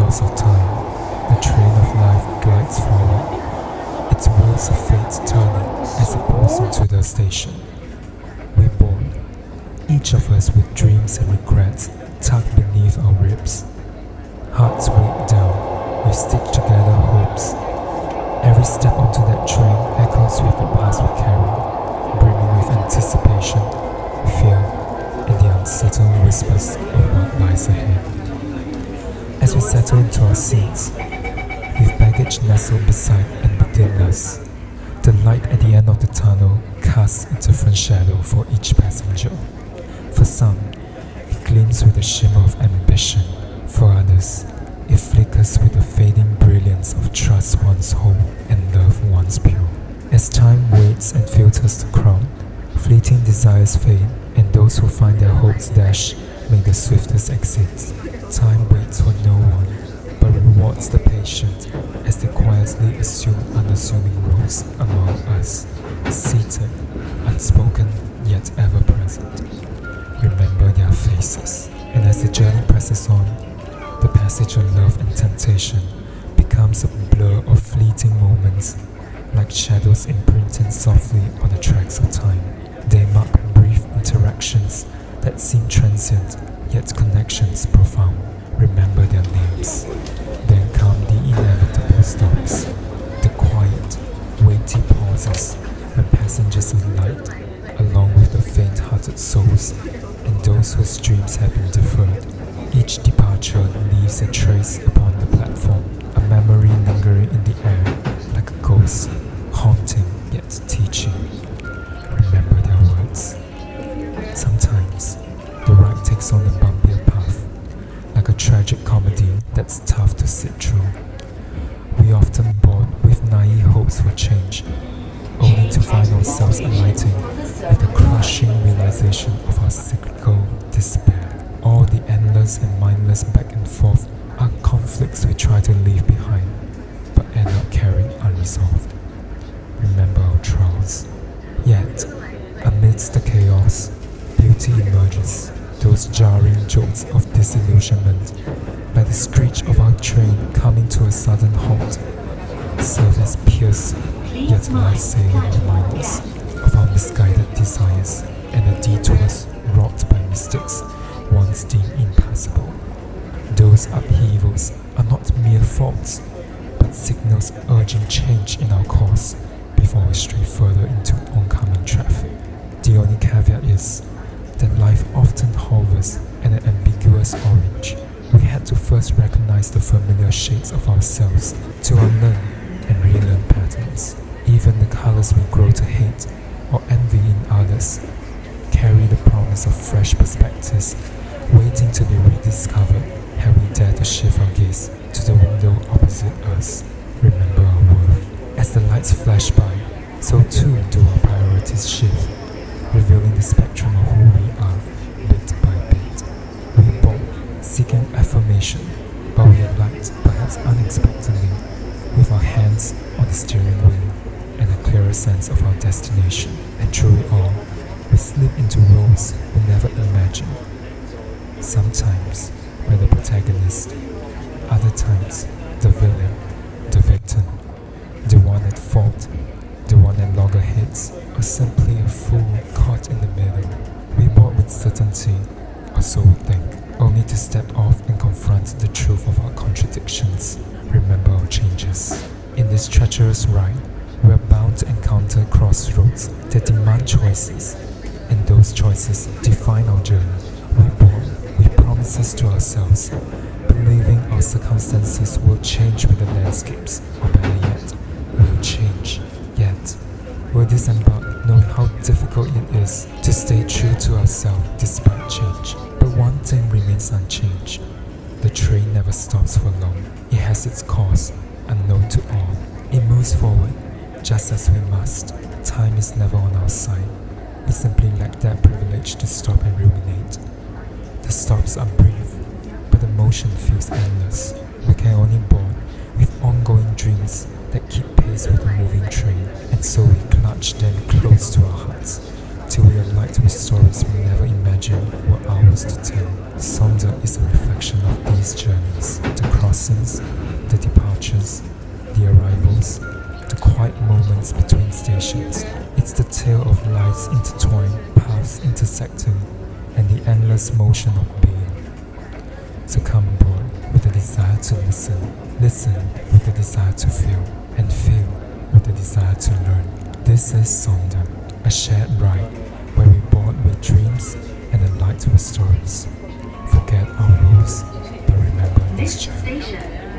wheels of time, the train of life glides forward, its wheels of fate turning as it pulls into the station. We board, each of us with dreams and regrets tucked beneath our ribs. Hearts weighed down, we stitched together hopes. Every step onto that train echoes with the past we carry, brimming with anticipation, fear, and the uncertain whispers of what lies ahead. As we settle into our seats, with baggage nestled beside and within us, the light at the end of the tunnel casts a different shadow for each passenger. For some, it gleams with a shimmer of ambition. For others, it flickers with the fading brilliance of trust once whole and love once pure. As time waits and filters the crowd, fleeting desires fade, and those who find their hopes dash make the swiftest exit. Time waits for no one, but rewards the patient as they quietly assume unassuming roles among us, seated, unspoken yet ever present. Remember their faces, and as the journey presses on, the passage of love and temptation becomes a blur of fleeting moments, like shadows imprinted softly on the tracks of time. They mark brief interactions that seem transient, yet connections profound. Remember their names. Then come the inevitable stops, the quiet, weighty pauses when passengers alight, along with the faint-hearted souls and those whose dreams have been deferred. Each departure leaves a trace upon the platform, a memory lingering in the air like a ghost, haunting yet teaching. Remember their words. Sometimes, the ride takes on a bumpier path, like a tragic comedy that's tough to sit through. We often board with naive hopes for change, only to find ourselves alighting with the crushing realization of our cyclical despair. All the endless and mindless back and forth are conflicts we try to leave behind, but end up carrying unresolved. Remember our trials. Yet, amidst the chaos, beauty emerges, those jarring jolts of disillusionment, like the screech of our train coming to a sudden halt, serve as piercing yet life-saving reminders of our misguided desires and the detours wrought by mistakes once deemed impassable. Those upheavals are not mere faults, but signals urging change in our course before we stray further into oncoming traffic. The only caveat is that life often hovers at an ambiguous orange. We had to first recognize the familiar shades of ourselves to unlearn and relearn patterns. Even the colors we grow to hate or envy in others carry the promise of fresh perspectives waiting to be rediscovered had we dared to shift our gaze to the window opposite us. Remember our worth. As the lights flash by, so too do our priorities shift, revealing the spectrum of who we are bit by bit. We board, seeking affirmation, but we alight, perhaps unexpectedly, with our hands on the steering wheel and a clearer sense of our destination. And through it all, we slip into roles we never imagined. Sometimes we're the protagonist, other times the villain, the victim, the one at fault, the one at loggerheads, or simply a fool caught in the middle. We board with certainty, or so we think, only to step off and confront the truth of our contradictions. Remember our changes. In this treacherous ride, we are bound to encounter crossroads that demand choices, and those choices define our journey. We board with promises to ourselves, believing our circumstances will change with the landscapes, or better yet, will change. Yet, we'll disembark knowing how difficult it is to stay true to ourselves despite change. But one thing remains unchanged. The train never stops for long. It has its course, unknown to all. It moves forward, just as we must. Time is never on our side. We simply lack that privilege to stop and ruminate. The stops are brief, but the motion feels endless. We can only board with ongoing dreams that keep pace with the moving train, and so we clutch them close to our hearts, till we alight with stories we never imagined were ours to tell. Sonder is a reflection of these journeys, the crossing lessons, the departures, the arrivals, the quiet moments between stations. It's the tale of lives intertwined, paths intersecting, and the endless motion of being. So come aboard with the desire to listen, listen with the desire to feel, and feel with the desire to learn. This is Sonder, a shared ride where we board with dreams and alight with stories. Forget our rules, but remember this journey.